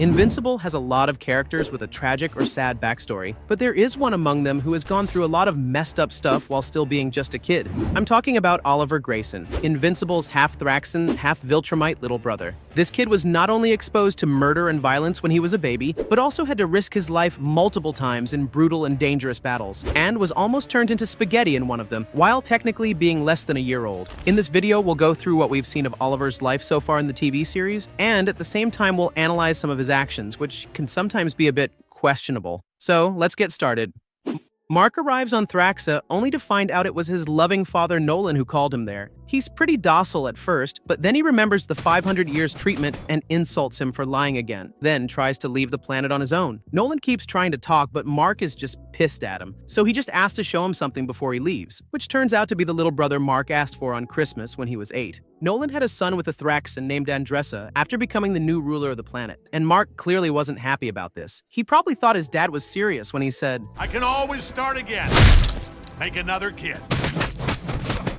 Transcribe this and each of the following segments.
Invincible has a lot of characters with a tragic or sad backstory, but there is one among them who has gone through a lot of messed up stuff while still being just a kid. I'm talking about Oliver Grayson, Invincible's half-Thraxan, half-Viltrumite little brother. This kid was not only exposed to murder and violence when he was a baby, but also had to risk his life multiple times in brutal and dangerous battles, and was almost turned into spaghetti in one of them, while technically being less than a year old. In this video, we'll go through what we've seen of Oliver's life so far in the TV series, and at the same time we'll analyze some of his actions, which can sometimes be a bit questionable. So let's get started. Mark arrives on Thraxa only to find out it was his loving father Nolan who called him there. He's pretty docile at first, but then he remembers the 500 years treatment and insults him for lying again, then tries to leave the planet on his own. Nolan keeps trying to talk, but Mark is just pissed at him, so he just asks to show him something before he leaves, which turns out to be the little brother Mark asked for on Christmas when he was 8. Nolan had a son with a Thraxan named Andressa after becoming the new ruler of the planet, and Mark clearly wasn't happy about this. He probably thought his dad was serious when he said, "I can always start again. Make another kid."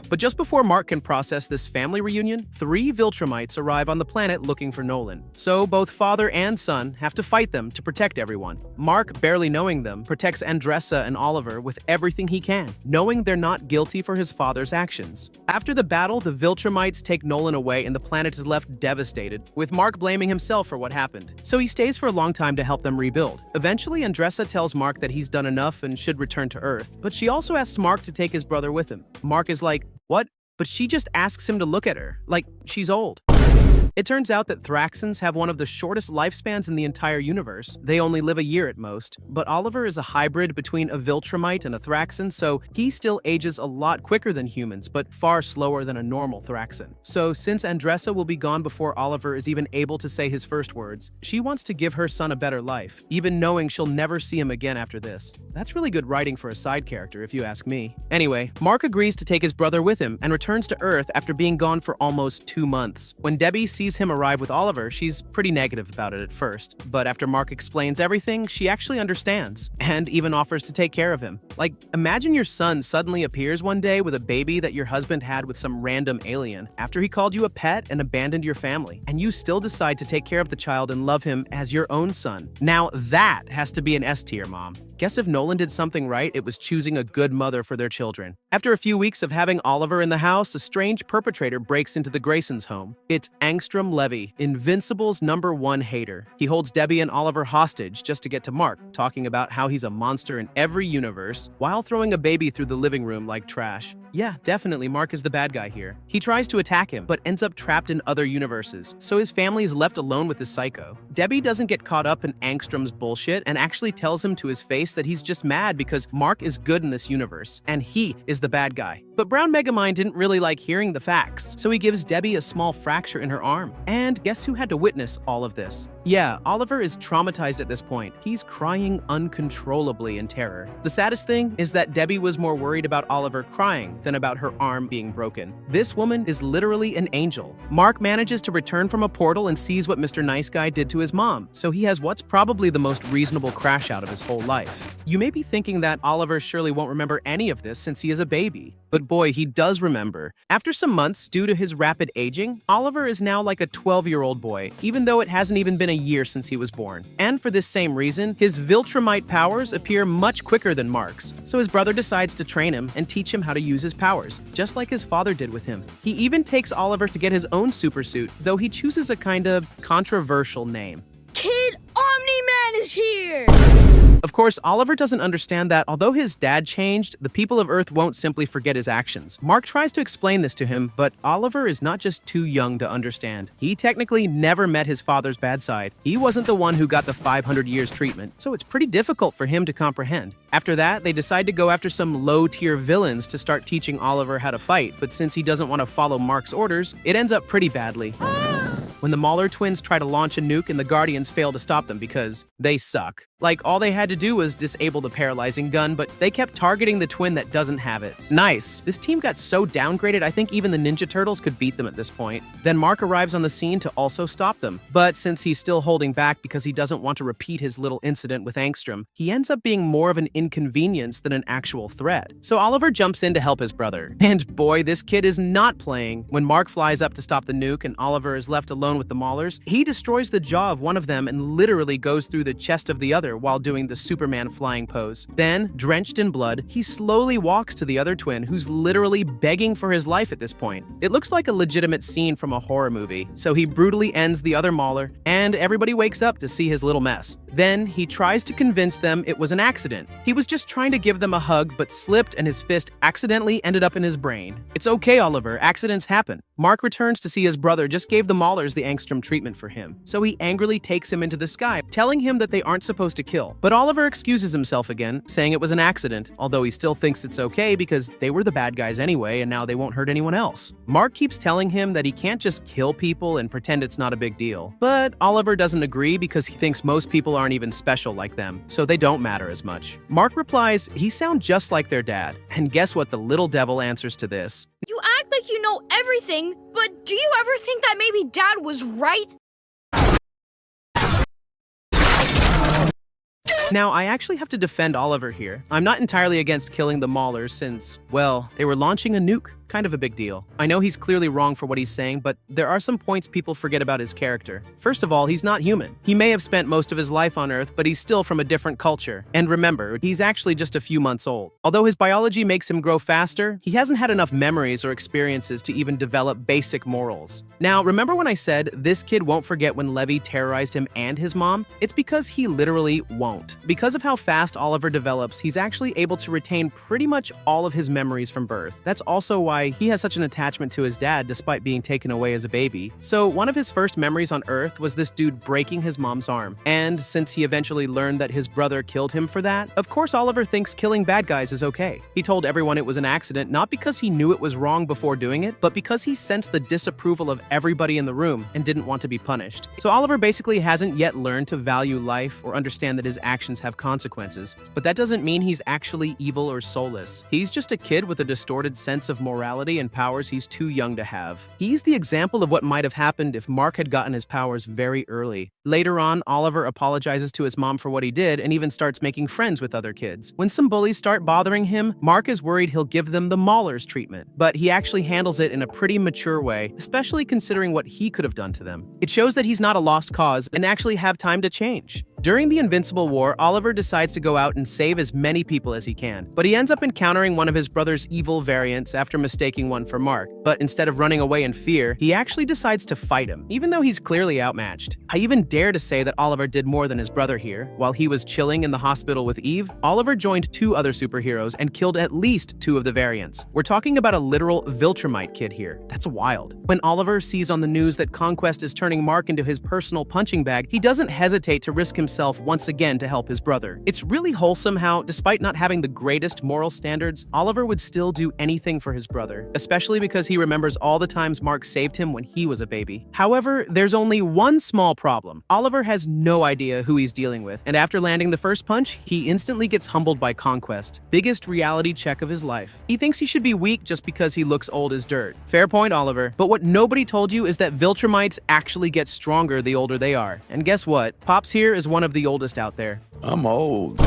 But just before Mark can process this family reunion, 3 Viltrumites arrive on the planet looking for Nolan. So both father and son have to fight them to protect everyone. Mark, barely knowing them, protects Andressa and Oliver with everything he can, knowing they're not guilty for his father's actions. After the battle, the Viltrumites take Nolan away and the planet is left devastated, with Mark blaming himself for what happened. So he stays for a long time to help them rebuild. Eventually, Andressa tells Mark that he's done enough and should return to Earth, but she also asks Mark to take his brother with him. Mark is like, "What?" But she just asks him to look at her, like she's old. It turns out that Thraxans have one of the shortest lifespans in the entire universe. They only live a year at most, but Oliver is a hybrid between a Viltrumite and a Thraxan, so he still ages a lot quicker than humans, but far slower than a normal Thraxan. So since Andressa will be gone before Oliver is even able to say his first words, she wants to give her son a better life, even knowing she'll never see him again after this. That's really good writing for a side character, if you ask me. Anyway, Mark agrees to take his brother with him and returns to Earth after being gone for almost 2 months. When Debbie sees him arrive with Oliver, she's pretty negative about it at first, but after Mark explains everything, she actually understands, and even offers to take care of him. Like, imagine your son suddenly appears one day with a baby that your husband had with some random alien, after he called you a pet and abandoned your family, and you still decide to take care of the child and love him as your own son. Now that has to be an S tier, Mom. Guess if Nolan did something right, it was choosing a good mother for their children. After a few weeks of having Oliver in the house, a strange perpetrator breaks into the Graysons' home. It's Angstrom, Invincible's #1 hater. He holds Debbie and Oliver hostage just to get to Mark, talking about how he's a monster in every universe, while throwing a baby through the living room like trash. Yeah, definitely Mark is the bad guy here. He tries to attack him, but ends up trapped in other universes, so his family is left alone with this psycho. Debbie doesn't get caught up in Angstrom's bullshit and actually tells him to his face that he's just mad because Mark is good in this universe, and he is the bad guy. But Brown Megamind didn't really like hearing the facts, so he gives Debbie a small fracture in her arm. And guess who had to witness all of this? Yeah, Oliver is traumatized at this point. He's crying uncontrollably in terror. The saddest thing is that Debbie was more worried about Oliver crying than about her arm being broken. This woman is literally an angel. Mark manages to return from a portal and sees what Mr. Nice Guy did to his mom, so he has what's probably the most reasonable crash out of his whole life. You may be thinking that Oliver surely won't remember any of this since he is a baby. But boy, he does remember. After some months, due to his rapid aging, Oliver is now like a 12-year-old boy, even though it hasn't even been a year since he was born. And for this same reason, his Viltrumite powers appear much quicker than Mark's, so his brother decides to train him and teach him how to use his powers, just like his father did with him. He even takes Oliver to get his own supersuit, though he chooses a kind of controversial name. Kid Omni-Man is here! Of course, Oliver doesn't understand that although his dad changed, the people of Earth won't simply forget his actions. Mark tries to explain this to him, but Oliver is not just too young to understand. He technically never met his father's bad side. He wasn't the one who got the 500 years treatment, so it's pretty difficult for him to comprehend. After that, they decide to go after some low-tier villains to start teaching Oliver how to fight, but since he doesn't want to follow Mark's orders, it ends up pretty badly. When the Mauler twins try to launch a nuke and the Guardians fail to stop them because they suck. Like, all they had to do was disable the paralyzing gun, but they kept targeting the twin that doesn't have it. Nice. This team got so downgraded, I think even the Ninja Turtles could beat them at this point. Then Mark arrives on the scene to also stop them. But since he's still holding back because he doesn't want to repeat his little incident with Angstrom, he ends up being more of an inconvenience than an actual threat. So Oliver jumps in to help his brother. And boy, this kid is not playing. When Mark flies up to stop the nuke and Oliver is left alone with the Maulers, he destroys the jaw of one of them and literally goes through the chest of the other while doing the Superman flying pose. Then, drenched in blood, he slowly walks to the other twin who's literally begging for his life at this point. It looks like a legitimate scene from a horror movie, so he brutally ends the other Mauler, and everybody wakes up to see his little mess. Then, he tries to convince them it was an accident. He was just trying to give them a hug but slipped and his fist accidentally ended up in his brain. It's okay, Oliver, accidents happen. Mark returns to see his brother just gave the Maulers the Angstrom treatment for him, so he angrily takes him into the sky, telling him that they aren't supposed to kill. But Oliver excuses himself again, saying it was an accident, although he still thinks it's okay because they were the bad guys anyway and now they won't hurt anyone else. Mark keeps telling him that he can't just kill people and pretend it's not a big deal. But Oliver doesn't agree because he thinks most people aren't even special like them, so they don't matter as much. Mark replies, he sounds just like their dad. And guess what the little devil answers to this? You act like you know everything, but do you ever think that maybe Dad was right? Now, I actually have to defend Oliver here. I'm not entirely against killing the Maulers since, well, they were launching a nuke. Kind of a big deal. I know he's clearly wrong for what he's saying, but there are some points people forget about his character. First of all, he's not human. He may have spent most of his life on Earth, but he's still from a different culture. And remember, he's actually just a few months old. Although his biology makes him grow faster, he hasn't had enough memories or experiences to even develop basic morals. Now, remember when I said this kid won't forget when Levi terrorized him and his mom? It's because he literally won't. Because of how fast Oliver develops, he's actually able to retain pretty much all of his memories from birth. That's also why he has such an attachment to his dad despite being taken away as a baby. So one of his first memories on Earth was this dude breaking his mom's arm. And since he eventually learned that his brother killed him for that, of course Oliver thinks killing bad guys is okay. He told everyone it was an accident not because he knew it was wrong before doing it, but because he sensed the disapproval of everybody in the room and didn't want to be punished. So Oliver basically hasn't yet learned to value life or understand that his actions have consequences. But that doesn't mean he's actually evil or soulless. He's just a kid with a distorted sense of morality and powers he's too young to have. He's the example of what might have happened if Mark had gotten his powers very early. Later on, Oliver apologizes to his mom for what he did and even starts making friends with other kids. When some bullies start bothering him, Mark is worried he'll give them the Maulers treatment, but he actually handles it in a pretty mature way, especially considering what he could have done to them. It shows that he's not a lost cause and actually have time to change. During the Invincible War, Oliver decides to go out and save as many people as he can, but he ends up encountering one of his brother's evil variants after mistaking one for Mark. But instead of running away in fear, he actually decides to fight him, even though he's clearly outmatched. I even dare to say that Oliver did more than his brother here. While he was chilling in the hospital with Eve, Oliver joined 2 other superheroes and killed at least 2 of the variants. We're talking about a literal Viltrumite kid here. That's wild. When Oliver sees on the news that Conquest is turning Mark into his personal punching bag, he doesn't hesitate to risk himself once again to help his brother. It's really wholesome how, despite not having the greatest moral standards, Oliver would still do anything for his brother, especially because he remembers all the times Mark saved him when he was a baby. However, there's only one small problem. Oliver has no idea who he's dealing with, and after landing the first punch, he instantly gets humbled by Conquest. Biggest reality check of his life. He thinks he should be weak just because he looks old as dirt. Fair point, Oliver. But what nobody told you is that Viltrumites actually get stronger the older they are. And guess what? Pops here is one of the oldest out there. I'm old.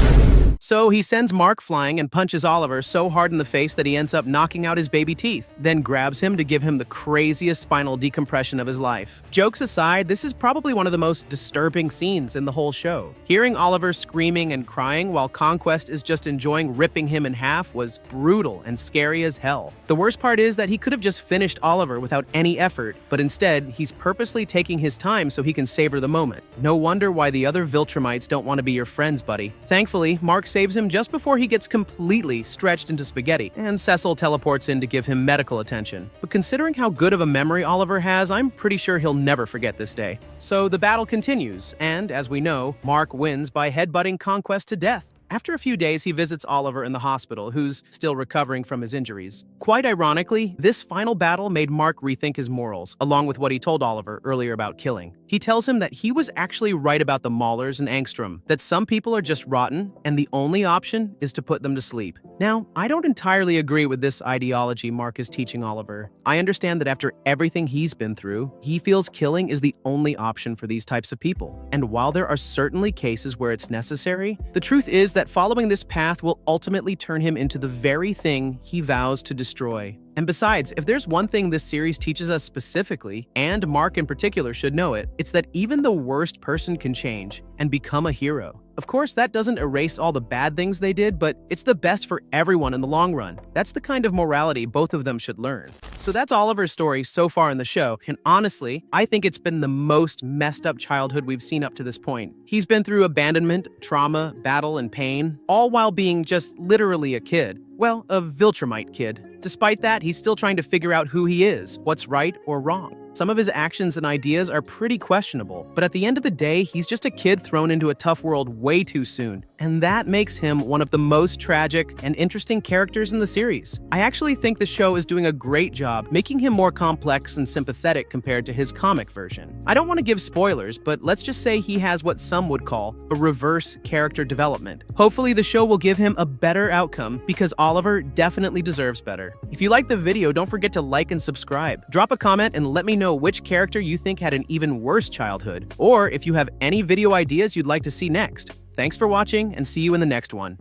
So he sends Mark flying and punches Oliver so hard in the face that he ends up knocking out his baby teeth, then grabs him to give him the craziest spinal decompression of his life. Jokes aside, this is probably one of the most disturbing scenes in the whole show. Hearing Oliver screaming and crying while Conquest is just enjoying ripping him in half was brutal and scary as hell. The worst part is that he could have just finished Oliver without any effort, but instead, he's purposely taking his time so he can savor the moment. No wonder why the other Viltrumites don't want to be your friends, buddy. Thankfully, Mark saves him just before he gets completely stretched into spaghetti, and Cecil teleports in to give him medical attention. But considering how good of a memory Oliver has, I'm pretty sure he'll never forget this day. So the battle continues, and as we know, Mark wins by headbutting Conquest to death. After a few days, he visits Oliver in the hospital, who's still recovering from his injuries. Quite ironically, this final battle made Mark rethink his morals, along with what he told Oliver earlier about killing. He tells him that he was actually right about the Maulers and Angstrom, that some people are just rotten, and the only option is to put them to sleep. Now, I don't entirely agree with this ideology Mark is teaching Oliver. I understand that after everything he's been through, he feels killing is the only option for these types of people. And while there are certainly cases where it's necessary, the truth is that following this path will ultimately turn him into the very thing he vows to destroy. And besides, if there's one thing this series teaches us specifically, and Mark in particular should know it, it's that even the worst person can change and become a hero. Of course, that doesn't erase all the bad things they did, but it's the best for everyone in the long run. That's the kind of morality both of them should learn. So that's Oliver's story so far in the show, and honestly, I think it's been the most messed up childhood we've seen up to this point. He's been through abandonment, trauma, battle, and pain, all while being just literally a kid. Well, a Viltrumite kid. Despite that, he's still trying to figure out who he is, what's right or wrong. Some of his actions and ideas are pretty questionable, but at the end of the day, he's just a kid thrown into a tough world way too soon. And that makes him one of the most tragic and interesting characters in the series. I actually think the show is doing a great job making him more complex and sympathetic compared to his comic version. I don't want to give spoilers, but let's just say he has what some would call a reverse character development. Hopefully the show will give him a better outcome because Oliver definitely deserves better. If you liked the video, don't forget to like and subscribe. Drop a comment and let me know which character you think had an even worse childhood, or if you have any video ideas you'd like to see next. Thanks for watching, and see you in the next one.